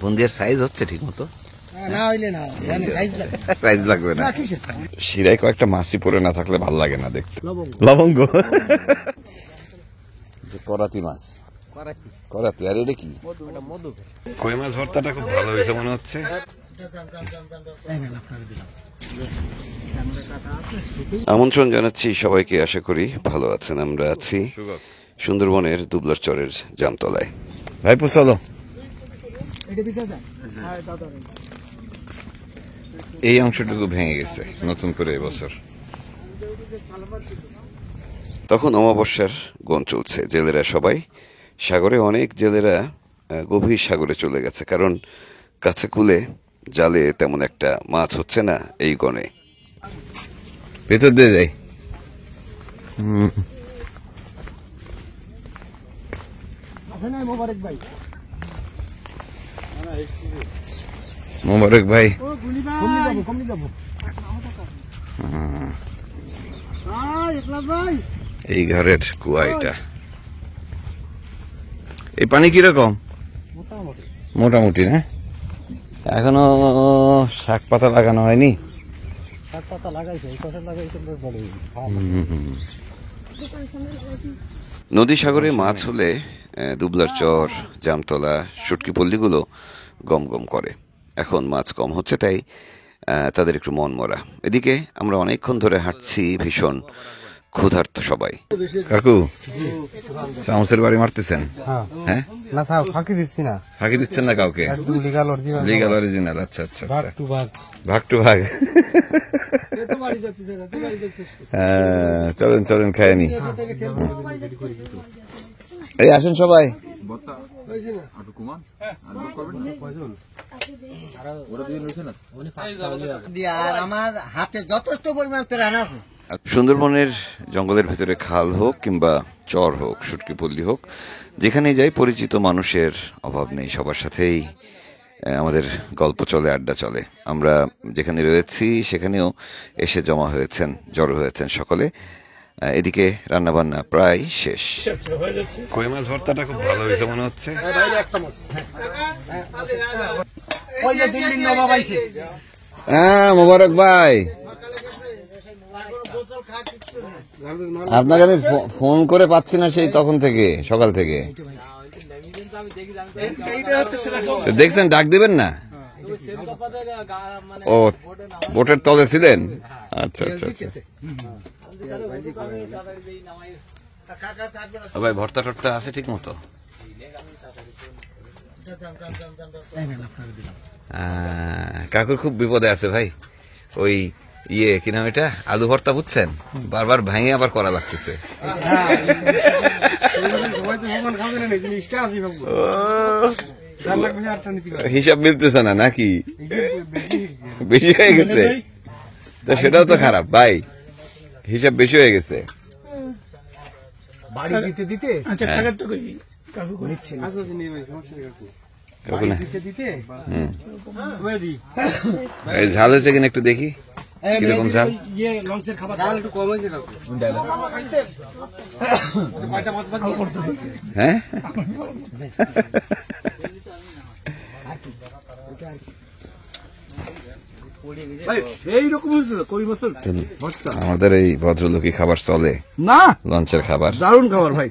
বুন্দিয়ার size হচ্ছে ঠিক মতো? সাইজ লাগবে না। শিরায় কয়েকটা মাছি পরে না থাকলে ভালো লাগে না দেখতে। লবঙ্গ, করাতি মাছ, করাতি। আর এটা কি? কই মাছ ভর্তাটা খুব ভালো হয়েছে মনে হচ্ছে। আমন্ত্রণ জানাচ্ছি সবাইকে, আশা করি ভালো আছেন। আমরা আছি সুন্দরবনের দুবলার চরের জামতলায়। ভাই চলো, এই অংশটুকু ভেঙে গেছে নতুন করে এবছর। তখন অমাবস্যার গণ চলছে, জেলেরা সবাই সাগরে, অনেক জেলেরা গভীর সাগরে চলে গেছে, কারণ কাছে কুলে জালে তেমন একটা মাছ হচ্ছে না এই গণে। ভেতর দিয়ে যাই। মোবারক ভাই, এই ঘরের কুয়া এটা। এই পানি কিরকম? মোটামুটি না? এখনো শাক পাতা লাগানো হয়নি। নদী সাগরে মাছ হলে দুবলার চর, জামতলা, শুটকি পল্লীগুলো গম গম করে। এখন মাছ কম হচ্ছে, তাই তাদের একটু মন মরা। এদিকে আমরা অনেকক্ষণ ধরে হাঁটছি, ভীষণ ক্ষুধার্ত সবাই। কাকু চামচের বাড়ি মারতেছেন? হ্যাঁ, না ফাঁকি দিচ্ছি না। ফাঁকি দিচ্ছেন না কাউকে? Legal original. আচ্ছা আচ্ছা, ভাগ টু ভাগ। চলেন চলেন, খায় নি। এই আসেন সবাই। আমার হাতে যথেষ্ট পরিমাণ প্রাণ আছে। সুন্দরবনের জঙ্গলের ভেতরে খাল হোক কিংবা চর হোক, শুটকি পল্লী হোক, যেখানেই যাই পরিচিত মানুষের অভাব নেই। সবার সাথেই আমাদের গল্প চলে, আড্ডা চলে। আমরা যেখানে রয়েছি সেখানেও এসে জমা হয়েছেন, জড়ো হয়েছেন সকলে। এদিকে রান্নাবান্না প্রায় শেষ। কই মাছ ভর্তাটা খুব ভালো হয়েছে মনে হচ্ছে। হ্যাঁ মোবারক ভাই, আপনাকে আমি ফোন করে পাচ্ছি না সেই তখন থেকে, সকাল থেকে। দেখছেন, ডাক দিবেন না? ও বোটের তলে ছিলেন? আচ্ছা আচ্ছা আচ্ছা। ভাই ভর্তা টর্তা আছে ঠিক মতো? কাকুর খুব বিপদে আছে ভাই। ওই কি নাম এটা, আলু ভর্তা বুঝছেন, বারবার ভাঙে আবার করা লাগতেছে। হিসাব মিলতেছে না নাকি? বেশি হয়ে গেছে তো সেটাও তো খারাপ ভাই, হিসাব বেশি হয়ে গেছে। ঝাল হয়েছে কিনা একটু দেখি, কিরকম ঝাল। হ্যাঁ আমাদের এই ভদ্রলোকই খাবার চলে না, লঞ্চের খাবার দারুণ খাবার ভাই,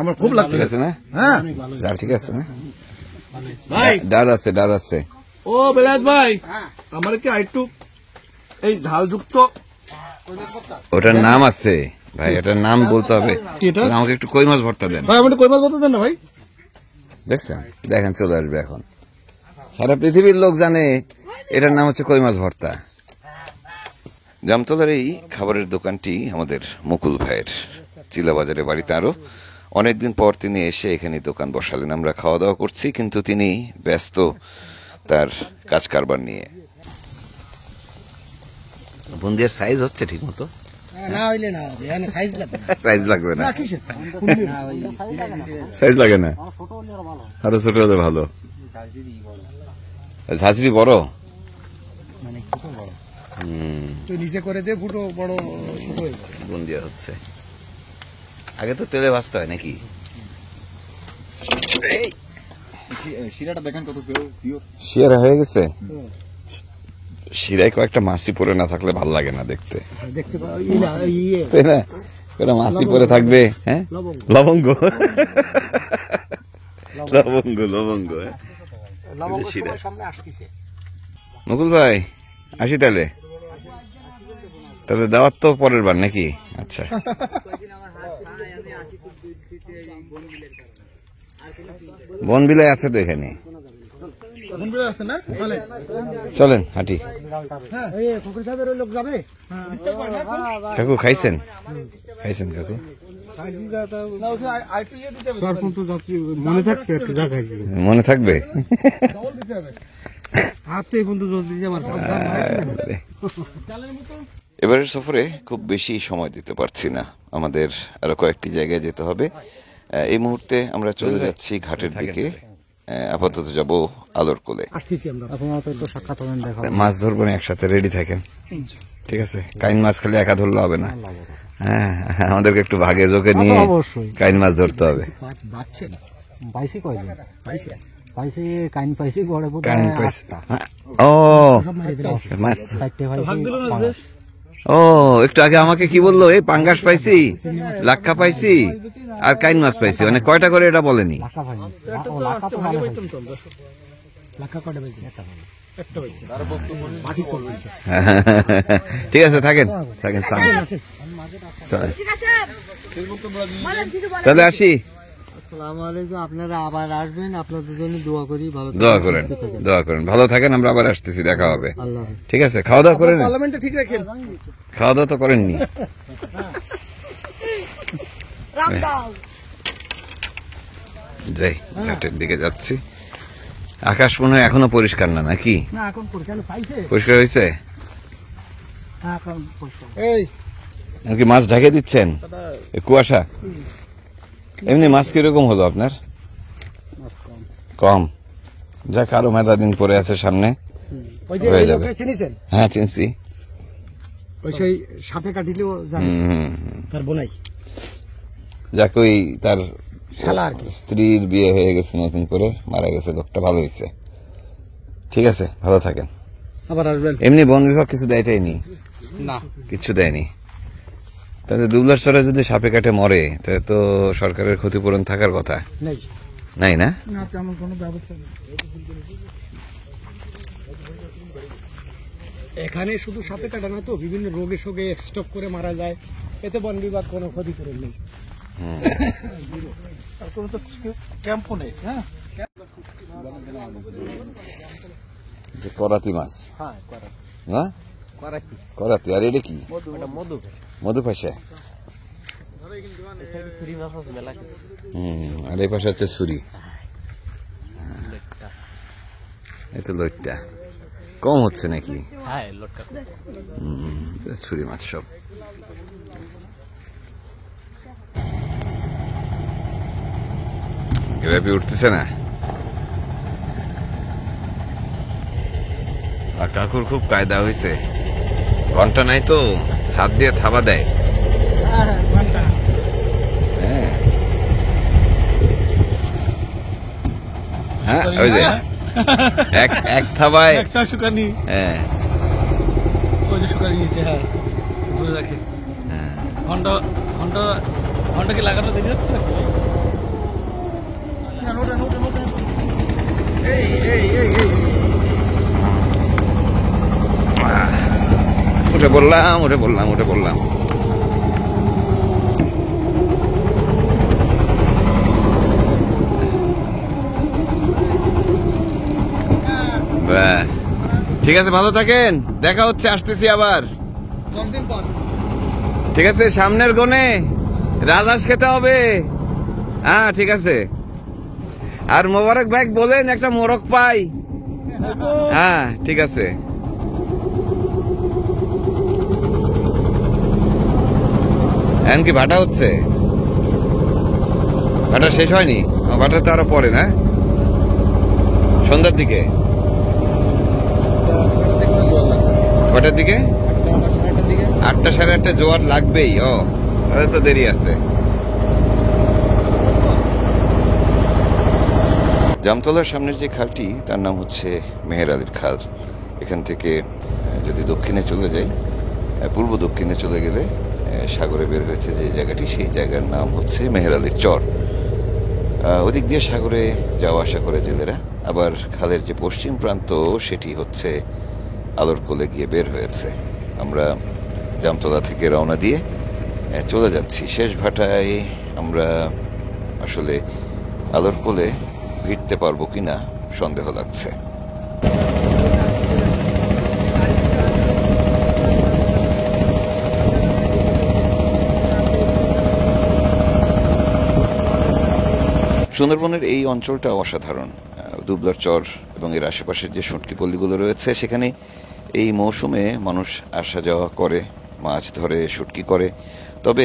আমার খুব লাগছে না। হ্যাঁ ঠিক আছে না, ডাল আছে, ডাল আছে। ও বেলায়েত ভাই, আমার কি আরেকটু এই ঝালযুক্ত, ওটার নাম আছে ভাই, ওটার নাম বলতে হবে। আমাকে একটু কই মাছ ভর্তা দেন ভাই, আমাকে কই মাছ ভর্তা দেন না ভাই। দেখছেন, দেখেন চলে আসবে এখন, সারা পৃথিবীর লোক জানে এটার নাম হচ্ছে কই মাছ ভর্তা। জামতলার এই খাবারের দোকানটি আমাদের মুকুল ভাইয়ের, চিলাবাজারে বাড়ি তারও। অনেকদিন পর তিনি এসে এখানে দোকান বসালেন। আমরা খাওয়া দাওয়া করছি, কিন্তু তিনি ব্যস্ত তার কাজ কারবার নিয়ে। বুন্দিয়ার সাইজ হচ্ছে ঠিক মতো? সাইজ লাগবে না, সাইজ লাগে না, আরো ছোট হলে ভালো। ঝাঁঝরি বড়, নিচে করে দিয়ে ফুটো বড় ছোট বুন্দিয়া হচ্ছে। আগে তো তেলে ভাজতে হয় নাকি? শিরাটা দেখেন কত পিওর। শিরা হয়ে গেছে। শিরায় কয়েকটা মাছি পরে না থাকলে ভাল লাগে না দেখতে, তাই না? কয়েকটা মাছি পরে থাকবে। হ্যাঁ, লবঙ্গ লবঙ্গ লবঙ্গ। মুকুল ভাই আসি তাহলে, তাহলে দাওয়াত তো পরের বার নাকি? আচ্ছা, বনবিলায় আছে তো এখানে, চলেন হাঁটি। কাকু খাইছেন? খাইছেন কাকু? মনে থাকবে? এবারের সফরে খুব বেশি সময় দিতে পারছি না, আমাদের আরো কয়েকটি জায়গায় যেতে হবে। এই মুহূর্তে আমরা চলে যাচ্ছি ঘাটের দিকে, আপাতত যাব আলোর কোলে। মাছ ধরবো না একসাথে, রেডি থাকেন, ঠিক আছে? কাইন মাছ খালি একা ধরলে হবে না, হ্যাঁ আমাদেরকে একটু ভাগে জোকে নিয়ে কাইন মাছ ধরতে হবে। ও একটু আগে আমাকে কি বললো, এই পাঙ্গাস পাইছি, লাক্ষা পাইছি আর কাইন মাছ পাইছি, মানে কয়টা করে এটা বলেনি। ঠিক আছে, থাকেন থাকেন, তাহলে আসি। আপনারা আবার আসবেন, আপনাদের জন্য দোয়া করি, দোয়া করেন, দোয়া করেন, ভালো থাকেন, আমরা আবার আসতেছি, দেখা হবে, ঠিক আছে? খাওয়া দাওয়া করেন? খাওয়া দাওয়া তো করেননি। যাই, ঘাটের দিকে যাচ্ছি। আকাশ মনে হয় এখনো পরিষ্কার না, নাকি? পরিষ্কার হয়েছে? নাকি মাছ ঢাকে দিচ্ছেন? কুয়াশা। এমনি মাছ কিরকম হলো আপনার? কম। যাক, আরো মেলা দিন পরে আছে সামনে, হয়ে যাবে। হ্যাঁ চিনছি। যাক, ওই তার স্ত্রীর বিয়ে হয়ে গেছে নতুন করে, মারা গেছে লোকটা, ভালো হয়েছে। ঠিক আছে, ভালো থাকেন, আবার আসবেন। এমনি বন বিভাগ কিছু দেয়টাই নি, না কিছু দেয়নি। তাহলে দুবলার যদি সাপে কাটে মরে, তাহলে তো সরকারের ক্ষতিপূরণ থাকার কথা নাই, না? তেমন কোনো ব্যবস্থা নেই এখানে। শুধু সাপে কাটা না তো, বিভিন্ন রোগে শোগে স্টক করে মারা যায়, এতে বন বিভাগ কোনো ক্ষতিপূরণ নেই। কোনো তো ক্যাম্পও নেই। হ্যাঁ, করাতি মাছ, না করাতি। আর এটা কি? মধু পাশা। আর এই পাশে হচ্ছে ছুরি, এই তো লোটটা কম হচ্ছে নাকি? ছুরি মাছ সব। গ্রেভি উঠতেছে না। আর কাকুর খুব কায়দা হয়েছে, ঘন্টা নাই তো, হাত দিয়ে থাবা দেয়। হ্যাঁ, ওই যে এক থাবায় শুকানি। হ্যাঁ, ওই যে শুকানি নিচে, হ্যাঁ ধরে রাখে। ঘন্টা ঘন্টা ঘন্টা কি লাগানো দেখে যাচ্ছে? উঠে পড়লাম, উঠে পড়লাম, উঠে পড়লাম। ব্যাস, ঠিক আছে, ভালো থাকেন, দেখা হচ্ছে, আসতেছি আবার। ঠিক আছে, সামনের গনে রাজহাঁস খেতে হবে। হ্যাঁ ঠিক আছে। আর মোবারক ভাই বলেন একটা মোরগ পাই। হ্যাঁ ঠিক আছে। এখন কি ভাটা হচ্ছে? ভাটা শেষ হয়নি? ভাটা তো আরো পরে, না সন্ধ্যার দিকে? কটার দিকে? 8টা 8:30 জোয়ার লাগবেই। ও তাহলে তো দেরি আছে। জামতলার সামনের যে খালটি তার নাম হচ্ছে মেহের আলীর খাল। এখান থেকে যদি দক্ষিণে চলে যাই, পূর্ব দক্ষিণে চলে গেলে সাগরে বের হয়েছে যে জায়গাটি, সেই জায়গার নাম হচ্ছে মেহের আলীর চর। ওদিক দিয়ে সাগরে যাওয়া আসা করে জেলেরা। আবার খালের যে পশ্চিম প্রান্ত সেটি হচ্ছে আলোরকোলে গিয়ে বের হয়েছে। আমরা জামতলা থেকে রওনা দিয়ে চলে যাচ্ছি শেষ ভাটায়। আমরা আসলে আলোরকোলে ভিড়তে পারবো কিনা সন্দেহ লাগছে। সুন্দরবনের এই অঞ্চলটা অসাধারণ। দুবলার চর এবং এর আশেপাশের যে শুটকি পল্লীগুলো রয়েছে, সেখানে এই মৌসুমে মানুষ আসা যাওয়া করে, মাছ ধরে, শুটকি করে। তবে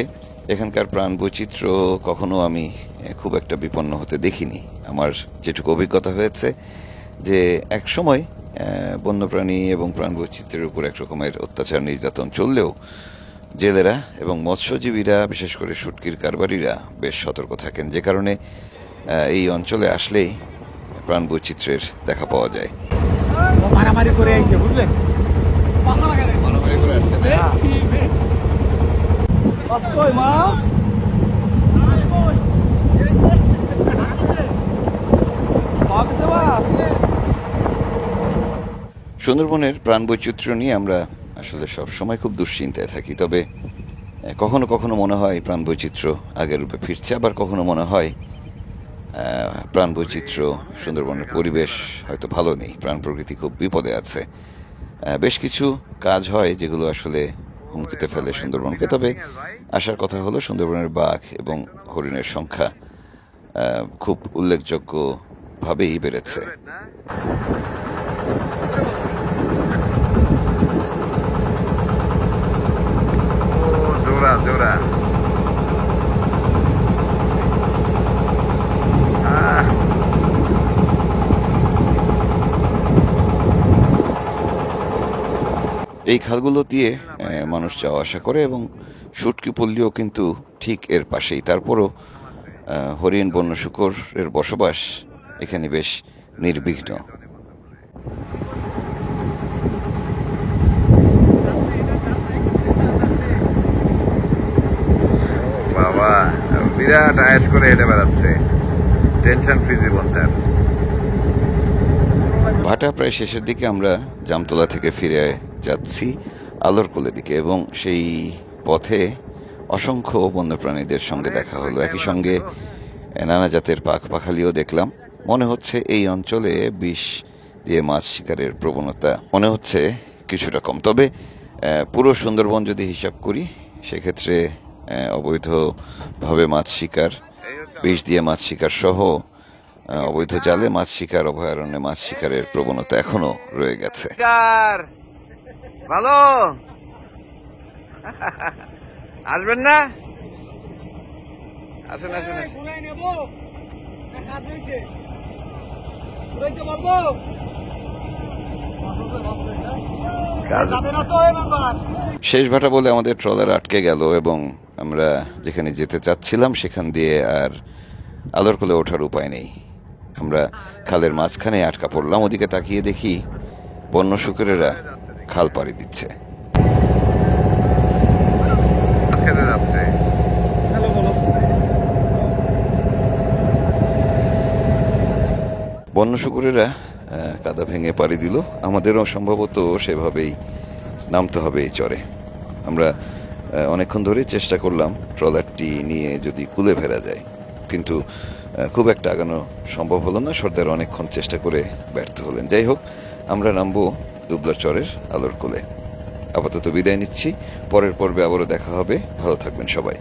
এখানকার প্রাণ বৈচিত্র্য কখনো আমি খুব একটা বিপন্ন হতে দেখিনি। আমার যেটুকু অভিজ্ঞতা হয়েছে যে এক সময় বন্যপ্রাণী এবং প্রাণ বৈচিত্র্যের উপর এক রকমের অত্যাচার নির্যাতন চললেও জেলেরা এবং মৎস্যজীবীরা, বিশেষ করে শুটকির কারবারিরা বেশ সতর্ক থাকেন, যে কারণে এই অঞ্চলে আসলেই প্রাণ বৈচিত্র্যের দেখা পাওয়া যায়। মারামারি করে আইছে, বুঝলেন? মারামারি করে আসছে না? সুন্দরবনের প্রাণ বৈচিত্র্য নিয়ে আমরা আসলে সব সময় খুব দুশ্চিন্তায় থাকি। তবে কখনো কখনো মনে হয় প্রাণ বৈচিত্র্য আগের রূপে ফিরছে, আবার কখনো মনে হয় প্রাণ বৈচিত্র্য, সুন্দরবনের পরিবেশ হয়তো ভালো নেই, প্রাণ প্রকৃতি খুব বিপদে আছে। বেশ কিছু কাজ হয় যেগুলো আসলে হুমকিতে ফেলে সুন্দরবনকে। তবে আসার কথা হলো সুন্দরবনের বাঘ এবং হরিণের সংখ্যা খুব উল্লেখযোগ্যভাবেই বেড়েছে। জোড়া জোড়া এই খালগুলো দিয়ে মানুষ যাওয়া আসা করে এবং শুটকি পল্লীও কিন্তু ঠিক এর পাশেই। তারপরও হরিণ, বন্য শূকরের বসবাস এখানে বেশ নির্বিঘ্ন। বাবা, বিরাট আয়েশ করে হেঁটে বেড়াচ্ছে, টেনশন ফ্রি জীবন তার। ভাটা প্রায় শেষের দিকে আমরা জামতলা থেকে ফিরে যাচ্ছি আলোরকোলের দিকে, এবং সেই পথে অসংখ্য বন্যপ্রাণীদের সঙ্গে দেখা হলো। একই সঙ্গে নানা জাতের পাখালিও দেখলাম। মনে হচ্ছে এই অঞ্চলে বিষ দিয়ে মাছ শিকারের প্রবণতা মনে হচ্ছে কিছুটা কম। তবে পুরো সুন্দরবন যদি হিসাব করি, সেক্ষেত্রে অবৈধভাবে মাছ শিকার, বিষ দিয়ে মাছ শিকার সহ অবৈধ জালে মাছ শিকার, অভয়ারণ্যে মাছ শিকারের প্রবণতা এখনো রয়ে গেছে। ভালো আসবেন না? আসুন আসুন। শেষ ভাটা বলে আমাদের ট্রলার আটকে গেল এবং আমরা যেখানে যেতে চাচ্ছিলাম সেখান দিয়ে আর আলোরকোলে ওঠার উপায় নেই। আমরা খালের মাঝখানে আটকা পড়লাম। ওদিকে তাকিয়ে দেখি বন্য শূকরেরা খাল পাড়ি দিচ্ছে। বন্য শূকরেরা কাদা ভেঙে পাড়ি দিল। আমাদেরও সম্ভবত সেভাবেই নামতে হবে এই চরে। আমরা অনেকক্ষণ ধরে চেষ্টা করলাম ট্রলারটি নিয়ে যদি কুলে ফেরা যায়, কিন্তু খুব একটা আগানো সম্ভব হলো না। সর্দার অনেকক্ষণ চেষ্টা করে ব্যর্থ হলেন। যাই হোক, আমরা নামবো দুবলার চরের আলোরকোলে। আপাতত বিদায় নিচ্ছি। পরের পর্বে আবারও দেখা হবে। ভালো থাকবেন সবাই।